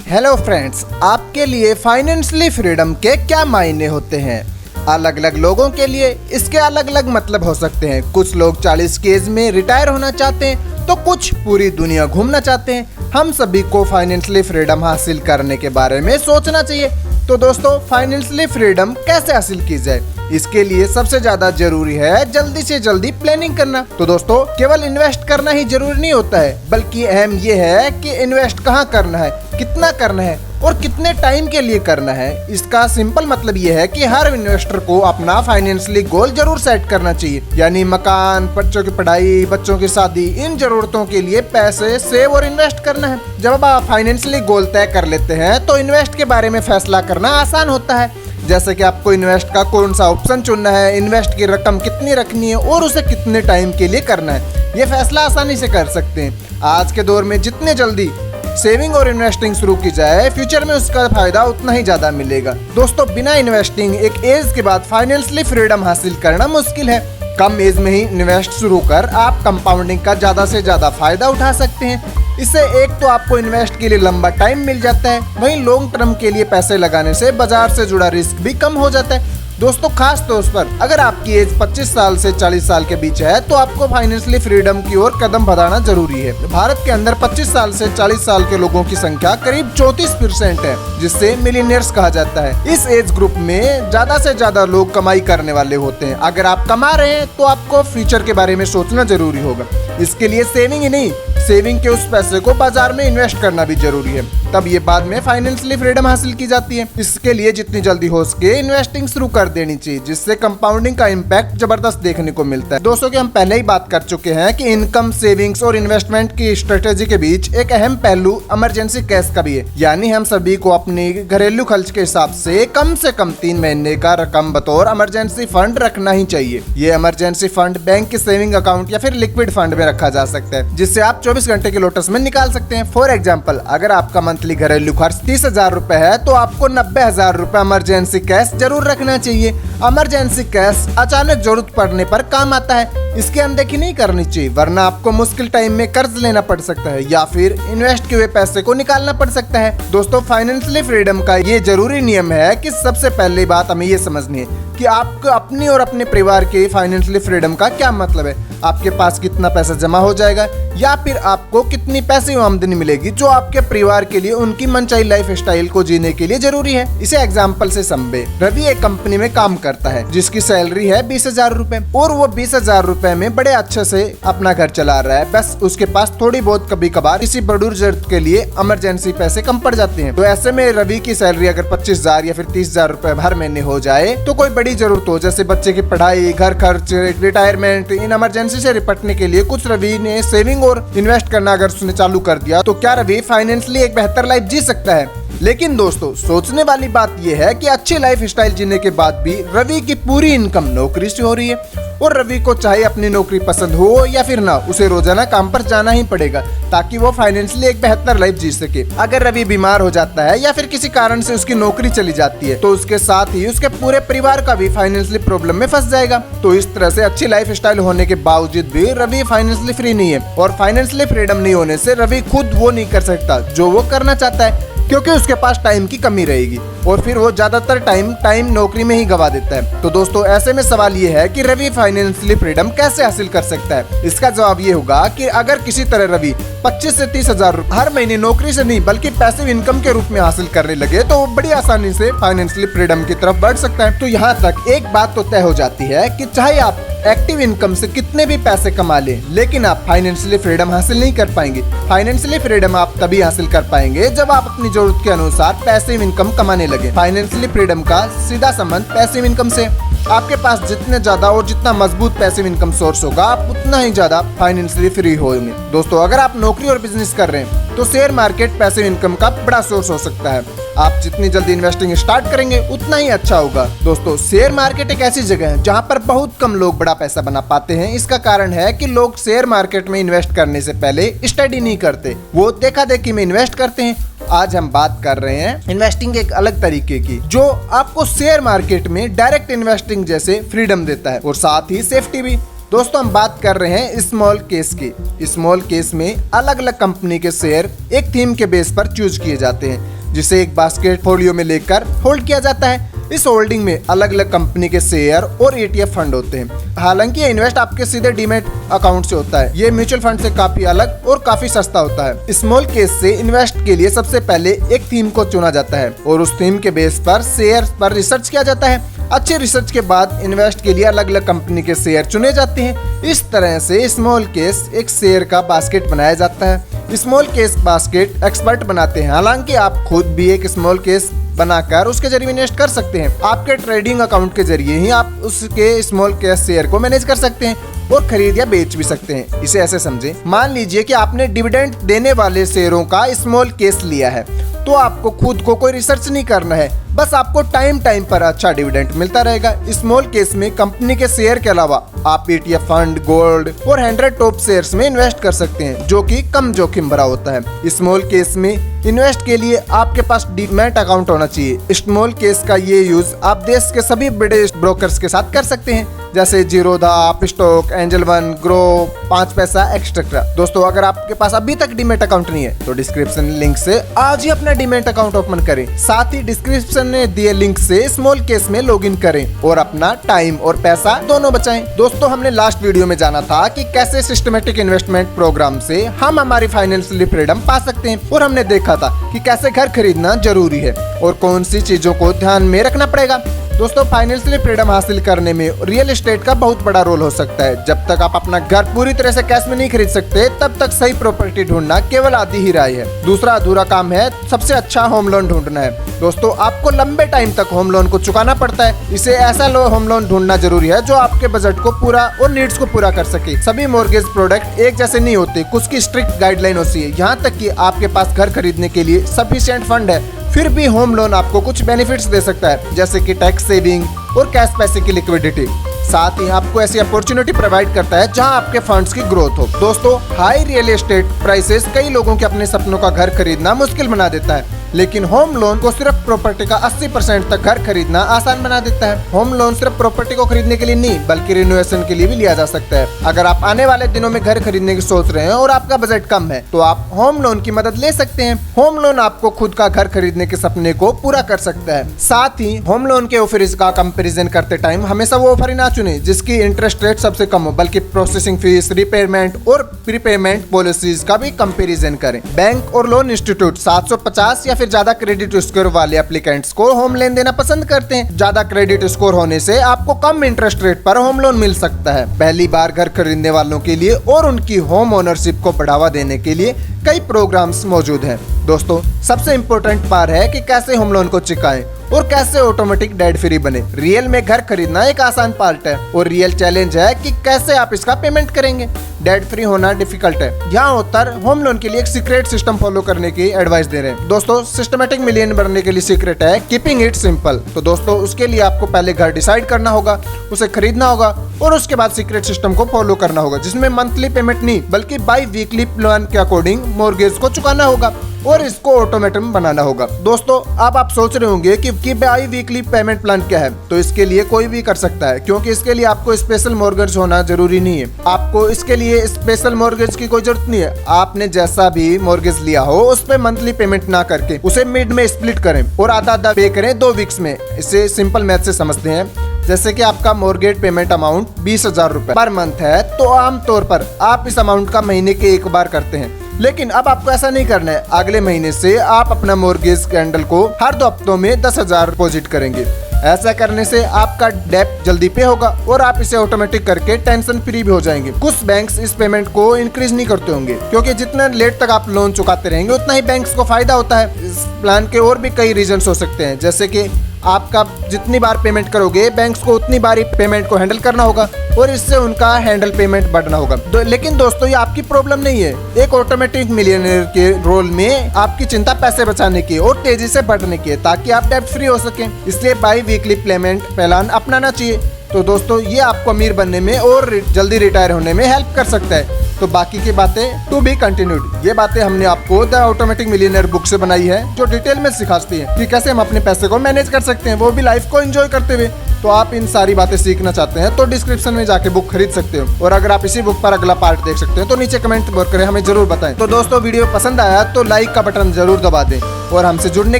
Hello friends, आपके लिए financially freedom के क्या मायने होते हैं? अलग अलग लोगों के लिए इसके अलग अलग मतलब हो सकते हैं। कुछ लोग 40 की एज में रिटायर होना चाहते हैं तो कुछ पूरी दुनिया घूमना चाहते हैं। हम सभी को फाइनेंशियली फ्रीडम हासिल करने के बारे में सोचना चाहिए। तो दोस्तों, फाइनेंशियली फ्रीडम कैसे हासिल की जाए? इसके लिए सबसे ज्यादा जरूरी है जल्दी से जल्दी प्लानिंग करना। तो दोस्तों, केवल इन्वेस्ट करना ही जरूरी नहीं होता है, बल्कि अहम ये है कि इन्वेस्ट कहाँ करना है, कितना करना है और कितने टाइम के लिए करना है। इसका सिंपल मतलब ये है कि हर इन्वेस्टर को अपना फाइनेंशियली गोल जरूर सेट करना चाहिए, यानी मकान, बच्चों की पढ़ाई, बच्चों की शादी, इन जरूरतों के लिए पैसे सेव और इन्वेस्ट करना है। जब आप फाइनेंशियली गोल तय कर लेते हैं तो इन्वेस्ट के बारे में फैसला करना आसान होता है। जैसे कि आपको इन्वेस्ट का कौन सा ऑप्शन चुनना है, इन्वेस्ट की रकम कितनी रखनी है और उसे कितने टाइम के लिए करना है, ये फैसला आसानी से कर सकते हैं। आज के दौर में जितने जल्दी सेविंग और इन्वेस्टिंग शुरू की जाए, फ्यूचर में उसका फायदा उतना ही ज्यादा मिलेगा। दोस्तों, बिना इन्वेस्टिंग एक एज के बाद फाइनेंशियली फ्रीडम हासिल करना मुश्किल है। कम एज में ही इन्वेस्ट शुरू कर आप कंपाउंडिंग का ज्यादा से ज्यादा फायदा उठा सकते हैं। इससे एक तो आपको इन्वेस्ट के लिए लंबा टाइम मिल जाता है, वहीं लॉन्ग टर्म के लिए पैसे लगाने से बाजार से जुड़ा रिस्क भी कम हो जाता है। दोस्तों, खास तौर पर अगर आपकी एज 25 साल से 40 साल के बीच है तो आपको फाइनेंशियली फ्रीडम की ओर कदम बढ़ाना जरूरी है। भारत के अंदर 25 साल से 40 साल के लोगों की संख्या करीब 34% है, जिससे मिलियनियर्स कहा जाता है। इस एज ग्रुप में ज्यादा से ज्यादा लोग कमाई करने वाले होते हैं। अगर आप कमा रहे हैं तो आपको फ्यूचर के बारे में सोचना जरूरी होगा। इसके लिए सेविंग ही नहीं, सेविंग के उस पैसे को बाजार में इन्वेस्ट करना भी जरूरी है, तब ये बाद में फाइनेंशियली फ्रीडम हासिल की जाती है। इसके लिए जितनी जल्दी हो सके इन्वेस्टिंग शुरू कर देनी चाहिए, जिससे कंपाउंडिंग का इम्पैक्ट जबरदस्त देखने को मिलता है। दोस्तों, कि हम पहले ही बात कर चुके हैं कि इनकम, सेविंग्स और इन्वेस्टमेंट की स्ट्रेटेजी के बीच एक अहम पहलू इमरजेंसी कैश का भी है, यानी हम सभी को अपनी घरेलू खर्च के हिसाब से कम 3 महीने का रकम बतौर इमरजेंसी फंड रखना ही चाहिए। ये इमरजेंसी फंड बैंक के सेविंग अकाउंट या फिर लिक्विड फंड में रखा जा सकता है, जिससे आप 24 घंटे के लोटस में निकाल सकते हैं। फॉर एग्जाम्पल, अगर आपका मंथली घरेलू खर्च 30,000 रुपए है तो आपको 90,000 रुपए इमरजेंसी कैश जरूर रखना चाहिए। इमरजेंसी कैश अचानक जरूरत पड़ने पर काम आता है, इसकी अनदेखी नहीं करनी चाहिए, वरना आपको मुश्किल टाइम में कर्ज लेना पड़ सकता है या फिर इन्वेस्ट किए हुए पैसे को निकालना पड़ सकता है। दोस्तों, फाइनेंशियली फ्रीडम का ये जरूरी नियम है कि सबसे पहली बात हमें ये समझनी है कि आपको अपनी और अपने परिवार के फाइनेंशियली फ्रीडम का क्या मतलब है। आपके पास कितना पैसा जमा हो जाएगा या फिर आपको कितनी पैसिव आमदनी मिलेगी जो आपके परिवार के लिए उनकी मनचाही लाइफ स्टाइल को जीने के लिए जरूरी है। इसे एग्जाम्पल से समझे। रवि एक कंपनी में काम करता है जिसकी सैलरी है 20,000 रुपए और वो 20,000 रुपए में बड़े अच्छे से अपना घर चला रहा है। बस उसके पास थोड़ी बहुत कभी कभार किसी बड़ी जरूरत के लिए इमरजेंसी पैसे कम पड़ जाते हैं। तो ऐसे में रवि की सैलरी अगर 25,000 या फिर 30,000 रुपए हर महीने हो जाए तो कोई बड़ी जरूरत हो, जैसे बच्चे की पढ़ाई, घर खर्च, रिटायरमेंट, इन इमरजेंसी से निपटने के लिए कुछ रवि ने सेविंग और इन्वेस्ट करना अगर उसने चालू कर दिया तो क्या रवि फाइनेंशियली एक बेहतर लाइफ जी सकता है? लेकिन दोस्तों, सोचने वाली बात यह है कि अच्छी लाइफ स्टाइल जीने के बाद भी रवि की पूरी इनकम नौकरी से हो रही है और रवि को चाहे अपनी नौकरी पसंद हो या फिर ना, उसे रोजाना काम पर जाना ही पड़ेगा ताकि वो फाइनेंशियली एक बेहतर लाइफ जी सके। अगर रवि बीमार हो जाता है या फिर किसी कारण से उसकी नौकरी चली जाती है तो उसके साथ ही उसके पूरे परिवार का भी फाइनेंशियली प्रॉब्लम में फंस जाएगा। तो इस तरह से अच्छी लाइफ स्टाइल होने के बावजूद भी रवि फाइनेंशियली फ्री नहीं है, और फाइनेंशियली फ्रीडम नहीं होने से रवि खुद वो नहीं कर सकता जो वो करना चाहता है, क्योंकि उसके पास टाइम की कमी रहेगी और फिर वो ज्यादातर टाइम नौकरी में ही गवा देता है। तो दोस्तों, ऐसे में सवाल ये है कि रवि फाइनेंशियली फ्रीडम कैसे हासिल कर सकता है? इसका जवाब ये होगा कि अगर किसी तरह रवि 25 से 30,000 हर महीने नौकरी से नहीं बल्कि पैसिव इनकम के रूप में हासिल करने लगे तो वो बड़ी आसानी से फाइनेंशियली फ्रीडम की तरफ बढ़ सकता है। तो यहाँ तक एक बात तो तय हो जाती है कि चाहे आप एक्टिव इनकम से कितने भी पैसे कमा लें, लेकिन आप फाइनेंशियली फ्रीडम हासिल नहीं कर पाएंगे। फाइनेंशियली फ्रीडम आप तभी हासिल कर पाएंगे जब आप अपनी जरूरत के अनुसार पैसिव इनकम कमाने लगे। फाइनेंशियली फ्रीडम का सीधा संबंध पैसिव इनकम से। आपके पास जितने ज्यादा और जितना मजबूत पैसिव इनकम सोर्स होगा, आप उतना ही ज्यादा फाइनेंशियली फ्री होंगे। दोस्तों, अगर आप नौकरी और बिजनेस कर रहे हैं तो शेयर मार्केट पैसिव इनकम का बड़ा सोर्स हो सकता है। आप जितनी जल्दी इन्वेस्टिंग स्टार्ट करेंगे उतना ही अच्छा होगा। दोस्तों, शेयर मार्केट एक ऐसी जगह है जहां पर बहुत कम लोग बड़ा पैसा बना पाते हैं। इसका कारण है कि लोग शेयर मार्केट में इन्वेस्ट करने से पहले स्टडी नहीं करते, वो देखा देखी में इन्वेस्ट करते हैं। आज हम बात कर रहे हैं इन्वेस्टिंग एक अलग तरीके की, जो आपको शेयर मार्केट में डायरेक्ट इन्वेस्टिंग जैसे फ्रीडम देता है और साथ ही सेफ्टी भी। दोस्तों, हम बात कर रहे हैं स्मॉल केस की। स्मॉल केस में अलग अलग कंपनी के शेयर एक थीम के बेस पर चूज किए जाते हैं। जिसे एक बास्केट फोलियो में लेकर होल्ड किया जाता है। इस होल्डिंग में अलग अलग कंपनी के शेयर और ETF फंड होते हैं। हालांकि ये इन्वेस्ट आपके सीधे डीमैट अकाउंट से होता है। ये म्यूचुअल फंड से काफी अलग और काफी सस्ता होता है। स्मॉल केस से इन्वेस्ट के लिए सबसे पहले एक थीम को चुना जाता है और उस थीम के बेस पर शेयर पर रिसर्च किया जाता है। अच्छे रिसर्च के बाद इन्वेस्ट के लिए अलग अलग कंपनी के शेयर चुने जाते हैं। इस तरह से स्मॉल केस एक शेयर का बास्केट बनाया जाता है। स्मॉल केस बास्केट एक्सपर्ट बनाते हैं। हालांकि आप खुद भी एक स्मॉल केस बनाकर उसके जरिए इन्वेस्ट कर सकते हैं। आपके ट्रेडिंग अकाउंट के जरिए ही आप उसके स्मॉल केस शेयर को मैनेज कर सकते हैं और खरीद या बेच भी सकते हैं। इसे ऐसे समझें, मान लीजिए कि आपने डिविडेंड देने वाले शेयरों का स्मॉल केस लिया है, तो आपको खुद को कोई रिसर्च नहीं करना है, बस आपको टाइम पर अच्छा डिविडेंड मिलता रहेगा। स्मॉल केस में कंपनी के शेयर के अलावा आप ETF फंड, गोल्ड और 100 टॉप शेयर्स में इन्वेस्ट कर सकते हैं, जो कि कम जोखिम भरा होता है। स्मॉल केस में इन्वेस्ट के लिए आपके पास डीमैट अकाउंट होना चाहिए। स्मॉल केस का ये यूज आप देश के सभी बड़े ब्रोकर्स के साथ कर सकते हैं, जैसे Zerodha, Upstox, angel one, grow, 5 पैसा एक्सेट्रा। दोस्तों, अगर आपके पास अभी तक डीमैट अकाउंट नहीं है तो डिस्क्रिप्शन लिंक से आज ही अपना डीमैट अकाउंट ओपन करें। साथ ही डिस्क्रिप्शन में दिए लिंक से स्मॉल केस में लॉगिन करें और अपना टाइम और पैसा दोनों बचाएं। दोस्तों, हमने लास्ट वीडियो में जाना था कि कैसे सिस्टमेटिक इन्वेस्टमेंट प्रोग्राम से हम हमारी फाइनेंशियल फ्रीडम पा सकते हैं और हमने देखा था कि कैसे घर खरीदना जरूरी है और कौन सी चीजों को ध्यान में रखना पड़ेगा। दोस्तों, फाइनेंशियल फ्रीडम हासिल करने में रियल एस्टेट का बहुत बड़ा रोल हो सकता है। जब तक आप अपना घर पूरी तरह से कैश में नहीं खरीद सकते, तब तक सही प्रॉपर्टी ढूंढना केवल आधी ही राय है। दूसरा अधूरा काम है सबसे अच्छा होम लोन ढूंढना है। दोस्तों, आपको लंबे टाइम तक होम लोन को चुकाना पड़ता है। इसे ऐसा होम लोन ढूंढना जरूरी है जो आपके बजट को पूरा और नीड्स को पूरा कर सके। सभी मॉर्गेज प्रोडक्ट एक जैसे नहीं होते, कुछ की स्ट्रिक्ट गाइडलाइन होती है। यहाँ तक कि आपके पास घर खरीदने के लिए सफिशिएंट फंड है, फिर भी होम लोन आपको कुछ बेनिफिट्स दे सकता है, जैसे कि टैक्स सेविंग और कैश पैसे की लिक्विडिटी। साथ ही आपको ऐसी अपॉर्चुनिटी प्रोवाइड करता है जहां आपके फंड्स की ग्रोथ हो। दोस्तों, हाई रियल एस्टेट प्राइसेस कई लोगों के अपने सपनों का घर खरीदना मुश्किल बना देता है, लेकिन होम लोन को सिर्फ प्रॉपर्टी का 80% तक घर खरीदना आसान बना देता है। होम लोन सिर्फ प्रॉपर्टी को खरीदने के लिए नहीं, बल्कि रिनोवेशन के लिए भी लिया जा सकता है। अगर आप आने वाले दिनों में घर खरीदने की सोच रहे हैं और आपका बजट कम है, तो आप होम लोन की मदद ले सकते हैं। होम लोन आपको खुद का घर खरीदने के सपने को पूरा कर सकता है। साथ ही होम लोन के ऑफर का कंपैरिजन करते टाइम हमेशा वो ऑफर ही ना चुने जिसकी इंटरेस्ट रेट सबसे कम हो, बल्कि प्रोसेसिंग फीस, रिपेमेंट और प्रीपेमेंट पॉलिसीज का भी कंपैरिजन करें। बैंक और लोन इंस्टीट्यूट 750 या फिर ज्यादा क्रेडिट स्कोर वाले एप्लीकेंट्स को होम लोन देना पसंद करते हैं। ज्यादा क्रेडिट स्कोर होने से आपको कम इंटरेस्ट रेट पर होम लोन मिल सकता है। पहली बार घर खरीदने वालों के लिए और उनकी होम ओनरशिप को बढ़ावा देने के लिए कई प्रोग्राम्स मौजूद हैं। दोस्तों, सबसे इम्पोर्टेंट पार्ट है कि कैसे होम लोन को चुकाएं और कैसे ऑटोमेटिक डेट फ्री बने। रियल में घर खरीदना एक आसान पार्ट है और रियल चैलेंज है कि कैसे आप इसका पेमेंट करेंगे। डेट फ्री होना डिफिकल्ट है। यहाँ उत्तर होम लोन के लिए एक सीक्रेट सिस्टम फॉलो करने की एडवाइस दे रहे हैं। दोस्तों, सिस्टमेटिक मिलियन बनने के लिए सीक्रेट है कीपिंग इट सिंपल। तो दोस्तों, उसके लिए आपको पहले घर डिसाइड करना होगा, उसे खरीदना होगा और उसके बाद सीक्रेट सिस्टम को फॉलो करना होगा, जिसमें मंथली पेमेंट नहीं बल्कि बाई वीकली प्लान के अकॉर्डिंग मॉर्गेज को चुकाना होगा और इसको ऑटोमेटिक बनाना होगा। दोस्तों, अब आप सोच रहे होंगे कि बाई वीकली पेमेंट प्लान क्या है, तो इसके लिए कोई भी कर सकता है, क्योंकि इसके लिए आपको स्पेशल मॉर्गेज होना जरूरी नहीं है। आपको इसके लिए स्पेशल मॉर्गेज की कोई जरूरत नहीं है। आपने जैसा भी मॉर्गेज लिया हो उस पे मंथली पेमेंट ना करके उसे मिड में स्प्लिट करें और आधा पे करें 2 वीक्स में। इसे सिंपल मैथ से समझते हैं। जैसे कि आपका मॉर्गेज पेमेंट अमाउंट 20,000 रुपए पर मंथ है, तो आमतौर पर आप इस अमाउंट का महीने के एक बार करते हैं। लेकिन अब आपको ऐसा नहीं करना है। अगले महीने से आप अपना मॉर्गेज कैंडल को हर 2 हफ्तों में 10,000 डिपॉजिट करेंगे। ऐसा करने से आपका डेट जल्दी पे होगा और आप इसे ऑटोमेटिक करके टेंशन फ्री भी हो जाएंगे। कुछ बैंक्स इस पेमेंट को इंक्रीज नहीं करते होंगे, क्योंकि जितना लेट तक आप लोन चुकाते रहेंगे उतना ही बैंक्स को फायदा होता है। इस प्लान के और भी कई रीजंस हो सकते हैं, जैसे कि आपका जितनी बार पेमेंट करोगे बैंक्स को उतनी बार ही पेमेंट को हैंडल करना होगा और इससे उनका हैंडल पेमेंट बढ़ना होगा। लेकिन दोस्तों, ये आपकी प्रॉब्लम नहीं है। एक ऑटोमेटिक मिलियनेयर के रोल में आपकी चिंता पैसे बचाने की और तेजी से बढ़ने की है, ताकि आप डेट फ्री हो सकें। इसलिए बाई वीकली पेमेंट प्लान अपनाना चाहिए। तो दोस्तों, ये आपको अमीर बनने में और जल्दी रिटायर होने में हेल्प कर सकता है। तो बाकी की बातें टू बी कंटिन्यूड। ये बातें हमने आपको द ऑटोमेटिक मिलियनेयर बुक से बनाई है, जो डिटेल में सिखाती है कि कैसे हम अपने पैसे को मैनेज कर सकते हैं, वो भी लाइफ को एंजॉय करते हुए। तो आप इन सारी बातें सीखना चाहते हैं तो डिस्क्रिप्शन में जाके बुक खरीद सकते हो। और अगर आप इसी बुक पर अगला पार्ट देख सकते हैं तो नीचे कमेंट करें, हमें जरूर बताएं। तो दोस्तों वीडियो पसंद आया तो लाइक का बटन जरूर दबा दें और हमसे जुड़ने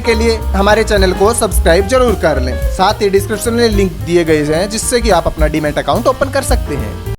के लिए हमारे चैनल को सब्सक्राइब जरूर कर लें। साथ ही डिस्क्रिप्शन में लिंक दिए गए हैं जिससे कि आप अपना डीमैट अकाउंट ओपन कर सकते हैं।